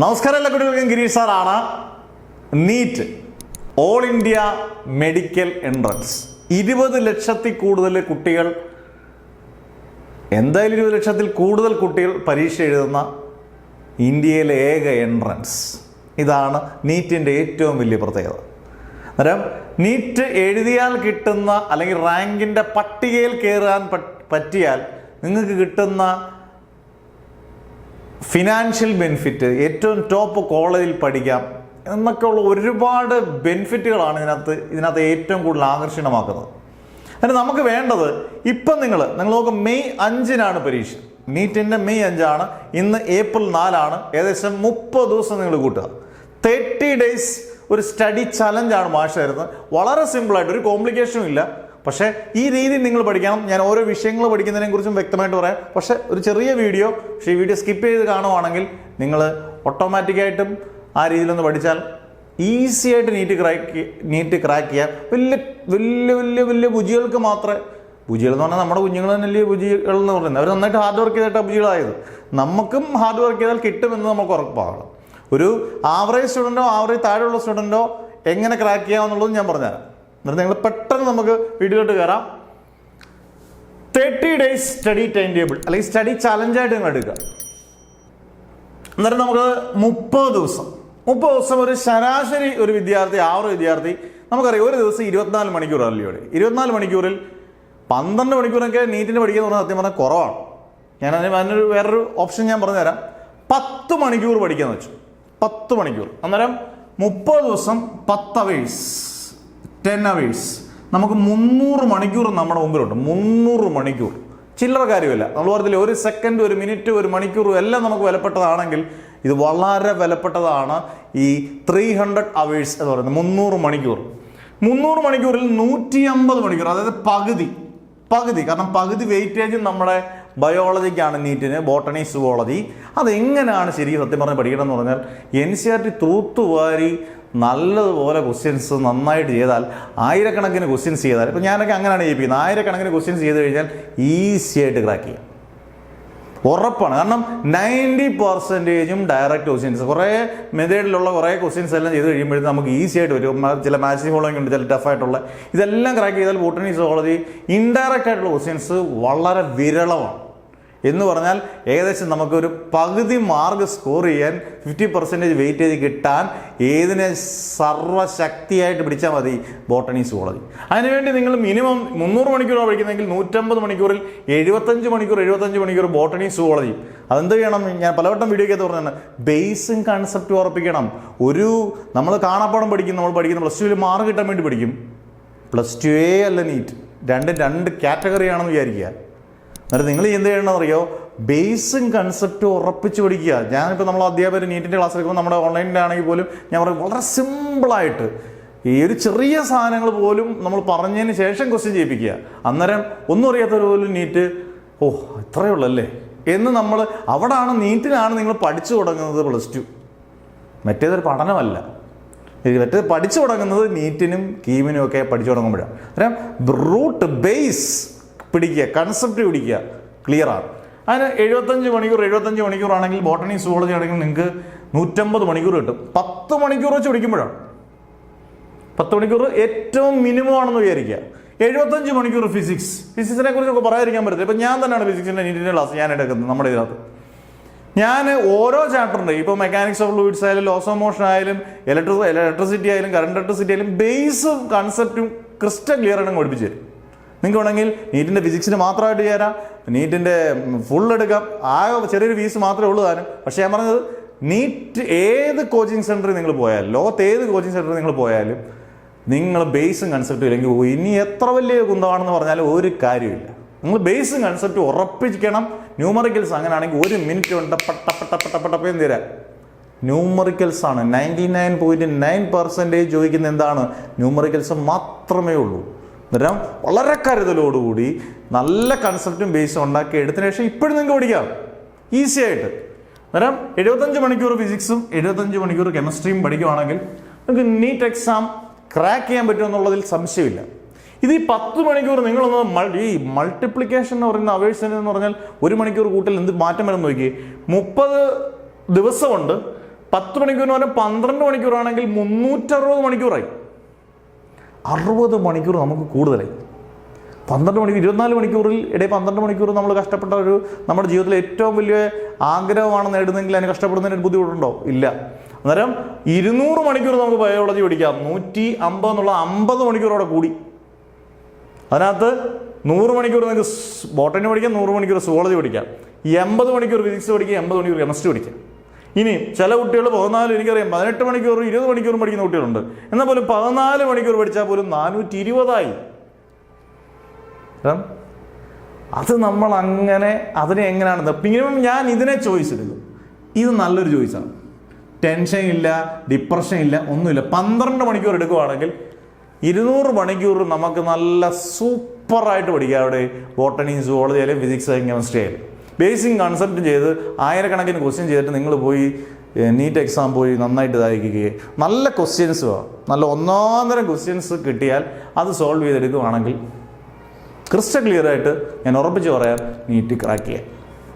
നമസ്കാരം എല്ലാ കുട്ടികൾക്കും ഗിരീഷ് സാറാണ്. NEET all India medical entrance 20 ലക്ഷത്തിൽ കൂടുതൽ കുട്ടികൾ, എന്തായാലും 20 ലക്ഷത്തിൽ കൂടുതൽ കുട്ടികൾ പരീക്ഷ എഴുതുന്ന ഇന്ത്യയിലെ ഏക എൻട്രൻസ്. ഇതാണ് നീറ്റിൻ്റെ ഏറ്റവും വലിയ പ്രത്യേകത. അന്നേരം നീറ്റ് എഴുതിയാൽ കിട്ടുന്ന അല്ലെങ്കിൽ റാങ്കിൻ്റെ പട്ടികയിൽ കയറാൻ പറ്റിയാൽ നിങ്ങൾക്ക് കിട്ടുന്ന ഫിനാൻഷ്യൽ ബെനിഫിറ്റ്, ഏറ്റവും ടോപ്പ് കോളേജിൽ പഠിക്കാം എന്നൊക്കെയുള്ള ഒരുപാട് ബെനിഫിറ്റുകളാണ് ഇതിനകത്ത് ഏറ്റവും കൂടുതൽ ആകർഷണമാക്കുന്നത്. അതിന് നമുക്ക് വേണ്ടത് ഇപ്പം നിങ്ങൾ നോക്ക്, മെയ് 5-നാണ് പരീക്ഷ. നീറ്റിൻ്റെ മെയ് 5-ആണ്. ഇന്ന് ഏപ്രിൽ 4-ആണ്. ഏകദേശം 30 ദിവസം നിങ്ങൾ കൂട്ടുക. 30 ഡേയ്സ് ഒരു സ്റ്റഡി ചലഞ്ചാണ് മാഷ് തരുന്നത്. വളരെ സിമ്പിളായിട്ട്, ഒരു കോംപ്ലിക്കേഷനും ഇല്ല. പക്ഷേ ഈ രീതിയിൽ നിങ്ങൾ പഠിക്കണം. ഞാൻ ഓരോ വിഷയങ്ങൾ പഠിക്കുന്നതിനെ കുറിച്ചും വ്യക്തമായിട്ട് പറയാം. പക്ഷേ ഒരു ചെറിയ വീഡിയോ, പക്ഷേ ഈ വീഡിയോ സ്കിപ്പ് ചെയ്ത് കാണുവാണെങ്കിൽ നിങ്ങൾ ഓട്ടോമാറ്റിക്കായിട്ടും ആ രീതിയിലൊന്ന് പഠിച്ചാൽ ഈസി ആയിട്ട് നീറ്റ് ക്രാക്ക് ചെയ്യാം. വലിയ ബുജികൾക്ക് മാത്രമേ, ബുജികൾ എന്ന് പറഞ്ഞാൽ നമ്മുടെ കുഞ്ഞുങ്ങൾ തന്നെയല്ലേ ബുജികൾ എന്ന് പറയുന്നത്. അവർ നന്നായിട്ട് ഹാർഡ് വർക്ക് ചെയ്തിട്ടാണ് ബുജികളായത്. നമുക്കും ഹാർഡ് വർക്ക് ചെയ്താൽ കിട്ടുമെന്ന് നമുക്ക് ഉറപ്പാകണം. ഒരു ആവറേജ് സ്റ്റുഡൻറ്റോ ആവറേജ് താഴെയുള്ള സ്റ്റുഡൻറ്റോ എങ്ങനെ ക്രാക്ക് ചെയ്യാമെന്നുള്ളത് ഞാൻ പറഞ്ഞുതരാം. എന്നിട്ട് നിങ്ങൾ പെട്ടെന്ന് നമുക്ക് വീഡിയോയിലോട്ട് കയറാം. 30 ഡേയ്സ് സ്റ്റഡി ടൈം ടേബിൾ അല്ലെങ്കിൽ സ്റ്റഡി ചലഞ്ചായിട്ട് നിങ്ങൾ എടുക്കുക. എന്നിട്ട് നമുക്ക് 30 ദിവസം ഒരു ശരാശരി ഒരു വിദ്യാർത്ഥി, വിദ്യാർത്ഥി നമുക്കറിയാം ഒരു ദിവസം 24 മണിക്കൂർ അല്ലയോടെ. 24 മണിക്കൂറിൽ 12 മണിക്കൂറൊക്കെ നീറ്റിന് പഠിക്കുക പറഞ്ഞാൽ സത്യം പറഞ്ഞാൽ കുറവാണ്. അതിനൊരു വേറൊരു ഓപ്ഷൻ ഞാൻ പറഞ്ഞുതരാം. 10 മണിക്കൂർ പഠിക്കാന്ന് വെച്ചു. 10 മണിക്കൂർ. അന്നേരം 30 ദിവസം 10 അവേഴ്സ്, 10 അവേഴ്സ്. നമുക്ക് 300 മണിക്കൂർ നമ്മുടെ മുമ്പിലുണ്ട്. 300 മണിക്കൂർ ചില്ലറ കാര്യമില്ല. നമ്മൾ പറഞ്ഞില്ലേ, ഒരു സെക്കൻഡ്, ഒരു മിനിറ്റ്, ഒരു മണിക്കൂർ എല്ലാം നമുക്ക് വിലപ്പെട്ടതാണെങ്കിൽ ഇത് വളരെ വിലപ്പെട്ടതാണ്. ഈ 300 അവേഴ്സ് എന്ന് പറയുന്നത് 300 മണിക്കൂർ. 300 മണിക്കൂറിൽ 150 മണിക്കൂർ, അതായത് പകുതി. കാരണം പകുതി വെയിറ്റേജും നമ്മുടെ ബയോളജിക്കാണ് നീറ്റിന്, ബോട്ടണി, സുവോളജി. അതെങ്ങനെയാണ് ശരിക്കും സത്യം പറഞ്ഞ് പഠിക്കണം എന്ന് പറഞ്ഞാൽ NCERT തൂത്തുവാരി നല്ലതുപോലെ ക്വസ്റ്റ്യൻസ് നന്നായിട്ട് ചെയ്താൽ, ആയിരക്കണക്കിന് ക്വസ്റ്റ്യൻസ് ചെയ്താൽ, ഇപ്പം ഞാനൊക്കെ അങ്ങനെയാണ് ചെയ്യിപ്പിക്കുന്നത്. ആയിരക്കണക്കിന് ക്വസ്റ്റ്യൻസ് ചെയ്ത് കഴിഞ്ഞാൽ ഈസി ആയിട്ട് ക്രാക്ക് ചെയ്യാം, ഉറപ്പാണ്. കാരണം 90% ഡയറക്റ്റ് ക്വസ്റ്റ്യൻസ്, കുറേ മെത്തേഡിലുള്ള കുറേ ക്വസ്റ്റ്യൻസ് എല്ലാം ചെയ്ത് കഴിയുമ്പോഴത്തേക്കും നമുക്ക് ഈസി ആയിട്ട് വരും. ചില മാത്സിംഗ് ഫോളോയിങ് ഉണ്ട്, ചില ടഫായിട്ടുള്ള. ഇതെല്ലാം ക്രാക്ക് ചെയ്താൽ ബോട്ടണി, സുവോളജി ഇൻഡയറക്റ്റ് ആയിട്ടുള്ള ക്വസ്റ്റ്യൻസ് വളരെ വിരളമാണ്. എന്ന് പറഞ്ഞാൽ ഏകദേശം നമുക്കൊരു പകുതി മാർക്ക് സ്കോർ ചെയ്യാൻ 50% വെയിറ്റേജ് കിട്ടാൻ ഏതിനെ സർവ്വശക്തിയായിട്ട് പിടിച്ചാൽ മതി, ബോട്ടണി, സുവോളജി. അതിനുവേണ്ടി നിങ്ങൾ മിനിമം 300 മണിക്കൂറാണ് പഠിക്കുന്നതെങ്കിൽ 150 മണിക്കൂറിൽ 75 മണിക്കൂർ ബോട്ടണി, സുവോളജി. അതെന്ത് ചെയ്യണം? ഞാൻ പലവട്ടം വീഡിയോക്കകത്ത് പറഞ്ഞാണ്, ബേസും കൺസെപ്റ്റ് ഉറപ്പിക്കണം. നമ്മൾ കാണാപ്പാടം പഠിക്കും, നമ്മൾ പഠിക്കുന്ന +2 മാർക്ക് കിട്ടാൻ വേണ്ടി പഠിക്കും. +2 അല്ല നീറ്റ്, രണ്ട് കാറ്റഗറിയാണെന്ന് വിചാരിക്കുക. എന്നിട്ട് നിങ്ങൾ എന്ത് ചെയ്യണമെന്നറിയോ? ബേസും കൺസെപ്റ്റ് ഉറപ്പിച്ച് പഠിക്കുക. ഞാനിപ്പോൾ നമ്മൾ അധ്യാപകർ നീറ്റിൻ്റെ ക്ലാസ് എടുക്കുമ്പോൾ നമ്മുടെ ഓൺലൈനിലാണെങ്കിൽ പോലും ഞാൻ പറയും, വളരെ സിമ്പിളായിട്ട് ഈ ഒരു ചെറിയ സാധനങ്ങൾ പോലും നമ്മൾ പറഞ്ഞതിന് ശേഷം ക്വസ്റ്റ്യൻ ചെയ്യിപ്പിക്കുക. അന്നേരം ഒന്നും അറിയാത്തവർ പോലും നീറ്റ്, ഇത്രയേ ഉള്ളല്ലേ എന്ന് നമ്മൾ നീറ്റിലാണ് നിങ്ങൾ പഠിച്ചു തുടങ്ങുന്നത്. +2 മറ്റേതൊരു പഠനമല്ല. മറ്റേത് പഠിച്ചു തുടങ്ങുന്നത് നീറ്റിനും കീമിനും ഒക്കെ പഠിച്ചു തുടങ്ങുമ്പോഴാണ്. അന്നേരം റൂട്ട് ബേസ് പിടിക്കുക, കൺസെപ്റ്റ് പിടിക്കുക, ക്ലിയറാണ്. അതിന് 75 മണിക്കൂറാണെങ്കിൽ ബോട്ടണി, സുവോളജി ആണെങ്കിൽ നിങ്ങൾക്ക് 150 മണിക്കൂർ കിട്ടും. 10 മണിക്കൂർ വെച്ച് പഠിക്കുമ്പോഴാണ്. 10 മണിക്കൂർ ഏറ്റവും മിനിമം ആണെന്ന് വിചാരിക്കുക. 75 മണിക്കൂർ ഫിസിക്സിനെ കുറിച്ചൊക്കെ പറയാതിരിക്കാൻ പറ്റില്ല. ഇപ്പം ഞാൻ തന്നെയാണ് ഫിസിക്സിൻ്റെ നീറ്റിൻ്റെ ക്ലാസ് ഞാൻ എടുക്കുന്നത്. നമ്മുടെ ഇതിനകത്ത് ഞാൻ ഓരോ ചാപ്റ്ററിൻ്റെ, ഇപ്പോൾ മെക്കാനിക്സ് ഓഫ് ഫ്ലൂയിഡ്സ് ആയാലും, ലോസ് ഓഫ് മോഷൻ ആയാലും, ഇലക്ട്രിസിറ്റി ആയാലും, കറണ്ട് ഇലക്ട്രിസിറ്റി ആയാലും, ബേസും കൺസെപ്റ്റും ക്രിസ്റ്റൽ ക്ലിയർ ആയിട്ട് പഠിപ്പിച്ചു തരും. നിങ്ങൾക്ക് വേണമെങ്കിൽ നീറ്റിൻ്റെ ഫിസിക്സിന് മാത്രമായിട്ട് ചേരാം, നീറ്റിൻ്റെ ഫുൾ എടുക്കാം. ചെറിയൊരു ഫീസ് മാത്രമേ ഉള്ളൂ താനും. പക്ഷേ ഞാൻ പറഞ്ഞത്, നീറ്റ് ഏത് കോച്ചിങ് സെൻറ്ററിൽ നിങ്ങൾ പോയാലും, ലോകത്ത് ഏത് കോച്ചിങ് സെൻറ്ററിൽ നിങ്ങൾ പോയാലും, നിങ്ങൾ ബേസും കൺസെപ്റ്റും ഇല്ലെങ്കിൽ ഇനി എത്ര വലിയ കുന്തമാണെന്ന് പറഞ്ഞാലും ഒരു കാര്യമില്ല. നിങ്ങൾ ബേസും കൺസെപ്റ്റും ഉറപ്പിക്കണം. ന്യൂമറിക്കൽസ് അങ്ങനെയാണെങ്കിൽ 1 മിനിറ്റ് കൊണ്ട് പട്ടപ്പേന്ന് തരാം. ന്യൂമറിക്കൽസ് ആണ് 99.9% ചോദിക്കുന്ന എന്താണ്? ന്യൂമറിക്കൽസ് മാത്രമേ ഉള്ളൂ. അന്നേരം വളരെ കരുതലോടുകൂടി നല്ല കൺസെപ്റ്റും ബേസും ഉണ്ടാക്കി എടുത്തതിന് ശേഷം ഇപ്പോഴും നിങ്ങൾക്ക് പഠിക്കാം ഈസി ആയിട്ട്. അന്നേരം 75 മണിക്കൂർ ഫിസിക്സും 75 മണിക്കൂർ കെമിസ്ട്രിയും പഠിക്കുവാണെങ്കിൽ നിങ്ങൾക്ക് നീറ്റ് എക്സാം ക്രാക്ക് ചെയ്യാൻ പറ്റുമെന്നുള്ളതിൽ സംശയമില്ല. ഇത് ഈ 10 മണിക്കൂർ നിങ്ങളൊന്ന് ഈ മൾട്ടിപ്ലിക്കേഷൻ എന്ന് പറയുന്ന അവേഴ്സിന് എന്ന് പറഞ്ഞാൽ 1 മണിക്കൂർ കൂട്ടൽ എന്ത് മാറ്റം വരും നോക്കി. 30 ദിവസമുണ്ട് 10 മണിക്കൂറിന് പകരം 12 മണിക്കൂറാണെങ്കിൽ 360 മണിക്കൂറായി. 60 മണിക്കൂർ നമുക്ക് കൂടുതലായി. 12 മണിക്കൂർ 24 മണിക്കൂറിൽ ഇടയിൽ 12 മണിക്കൂർ നമ്മൾ കഷ്ടപ്പെട്ട നമ്മുടെ ജീവിതത്തിലെ ഏറ്റവും വലിയ ആഗ്രഹമാണ് നേടുന്നതെങ്കിൽ അതിന് കഷ്ടപ്പെടുന്നതിന് ബുദ്ധിമുട്ടുണ്ടോ? ഇല്ല. അന്നേരം 200 മണിക്കൂർ നമുക്ക് ബയോളജി പഠിക്കാം. 150 എന്നുള്ള 50 മണിക്കൂറോടെ കൂടി. അതിനകത്ത് 100 മണിക്കൂർ നിങ്ങൾക്ക് ബോട്ടണി പഠിക്കാം, 100 മണിക്കൂർ സുവോളജി പഠിക്കാം, 80 മണിക്കൂർ ഫിസിക്സ് പഠിക്കാം, 80 മണിക്കൂർ കെമിസ്ട്രി പഠിക്കാം. ഇനി ചില കുട്ടികൾ 14 എനിക്കറിയാം 18 മണിക്കൂർ 20 മണിക്കൂർ പഠിക്കുന്ന കുട്ടികളുണ്ട്. എന്നാൽ പോലും 14 മണിക്കൂർ പഠിച്ചാൽ പോലും 420 അത് നമ്മൾ അങ്ങനെ അതിനെ എങ്ങനെയാണ് മിനിമം ഞാൻ ഇതിനെ ചോയ്സ് എടുക്കും. ഇത് നല്ലൊരു ചോയ്സാണ്. ടെൻഷൻ ഇല്ല, ഡിപ്രഷൻ ഇല്ല, ഒന്നുമില്ല. 12 മണിക്കൂർ എടുക്കുവാണെങ്കിൽ 200 മണിക്കൂർ നമുക്ക് നല്ല സൂപ്പറായിട്ട് പഠിക്കാം. അവിടെ ബോട്ടണി, സുവോളജി ആയാലും ഫിസിക്സ് ആയാലും കെമിസ്ട്രി ആയാലും ബേസിക് കൺസെപ്റ്റ് ചെയ്ത് ആയിരക്കണക്കിന് ക്വസ്റ്റ്യൻ ചെയ്തിട്ട് നിങ്ങൾ പോയി നീറ്റ് എക്സാം പോയി നന്നായിട്ട് ഇതായിരിക്കുകയും നല്ല ക്വസ്റ്റ്യൻസ് നല്ല ഒന്നാന്തരം ക്വസ്റ്റ്യൻസ് കിട്ടിയാൽ അത് സോൾവ് ചെയ്തെടുക്കുകയാണെങ്കിൽ ക്രിസ്റ്റൽ ക്ലിയർ ആയിട്ട് ഞാൻ ഉറപ്പിച്ച് പറയാം നീറ്റ് ക്രാക്ക് ചെയ്യാം.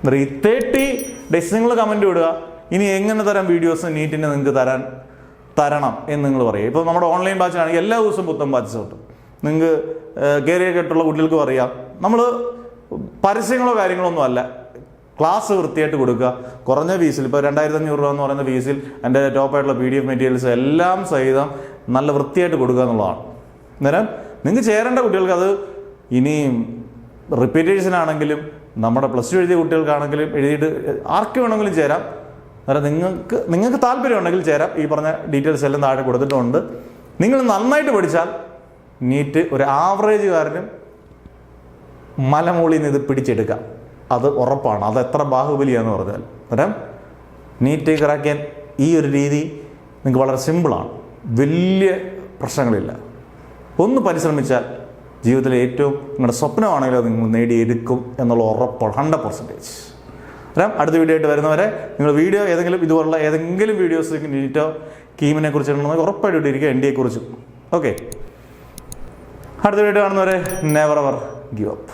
30 ഡേയ്സ് നിങ്ങൾ കമൻറ്റ് വിടുക. ഇനി എങ്ങനെ തരം വീഡിയോസ് നീറ്റിന് നിങ്ങൾക്ക് തരണം എന്ന് നിങ്ങൾ പറയുക. ഇപ്പോൾ നമ്മുടെ ഓൺലൈൻ ബാച്ചിലാണെങ്കിൽ എല്ലാ ദിവസവും പുത്തൻ ബാച്ച് കിട്ടും. നിങ്ങൾക്ക് കയറിയൊക്കെട്ടുള്ള കുട്ടികൾക്കും അറിയാം. നമ്മൾ പരസ്യങ്ങളോ കാര്യങ്ങളോ ഒന്നും അല്ല, ക്ലാസ് വൃത്തിയായിട്ട് കൊടുക്കുക. കുറഞ്ഞ ഫീസിൽ ഇപ്പോൾ 2500 രൂപ എന്ന് പറയുന്ന ഫീസിൽ എൻ്റെ ടോപ്പായിട്ടുള്ള PDF മെറ്റീരിയൽസ് എല്ലാം സഹിതം നല്ല വൃത്തിയായിട്ട് കൊടുക്കുക എന്നുള്ളതാണ്. അന്നേരം നിങ്ങൾക്ക് ചേരേണ്ട കുട്ടികൾക്ക് അത് ഇനി റിപ്പീറ്റേഴ്സിനാണെങ്കിലും നമ്മുടെ +2 എഴുതിയ കുട്ടികൾക്കാണെങ്കിലും എഴുതിയിട്ട് ആർക്ക് വേണമെങ്കിലും ചേരാം. അന്നേരം നിങ്ങൾക്ക് താല്പര്യമുണ്ടെങ്കിൽ ചേരാം. ഈ പറഞ്ഞ ഡീറ്റെയിൽസ് എല്ലാം താഴെ കൊടുത്തിട്ടുണ്ട്. നിങ്ങൾ നന്നായിട്ട് പഠിച്ചാൽ നീറ്റ് ഒരു ആവറേജുകാരനും മലമൂളിൽ നിന്ന് ഇത് പിടിച്ചെടുക്കാം. അത് ഉറപ്പാണ്. അത് എത്ര ബാഹുബലിയാന്ന് പറഞ്ഞാൽ. അന്നേരം നീറ്റ് ക്രാക്കാൻ ഈ ഒരു രീതി നിങ്ങൾക്ക് വളരെ സിമ്പിളാണ്. വലിയ പ്രശ്നങ്ങളില്ല. ഒന്ന് പരിശ്രമിച്ചാൽ ജീവിതത്തിലെ ഏറ്റവും നിങ്ങളുടെ സ്വപ്നമാണെങ്കിലും അത് നിങ്ങൾ നേടിയെടുക്കും എന്നുള്ള ഉറപ്പാണ് 100%. അടുത്ത വീഡിയോ ആയിട്ട് വരുന്നവരെ നിങ്ങൾ വീഡിയോ ഏതെങ്കിലും ഇതുപോലുള്ള ഏതെങ്കിലും വീഡിയോസ് നീറ്റോ കീമിനെ കുറിച്ചിട്ടുണ്ടെങ്കിൽ ഉറപ്പായിട്ട് ഇട്ടിരിക്കുക, NDA കുറിച്ചും. ഓക്കെ, അടുത്ത വീഡിയോ കാണുന്നവരെ നെവർ എവർ ഗിവ് അപ്പ്.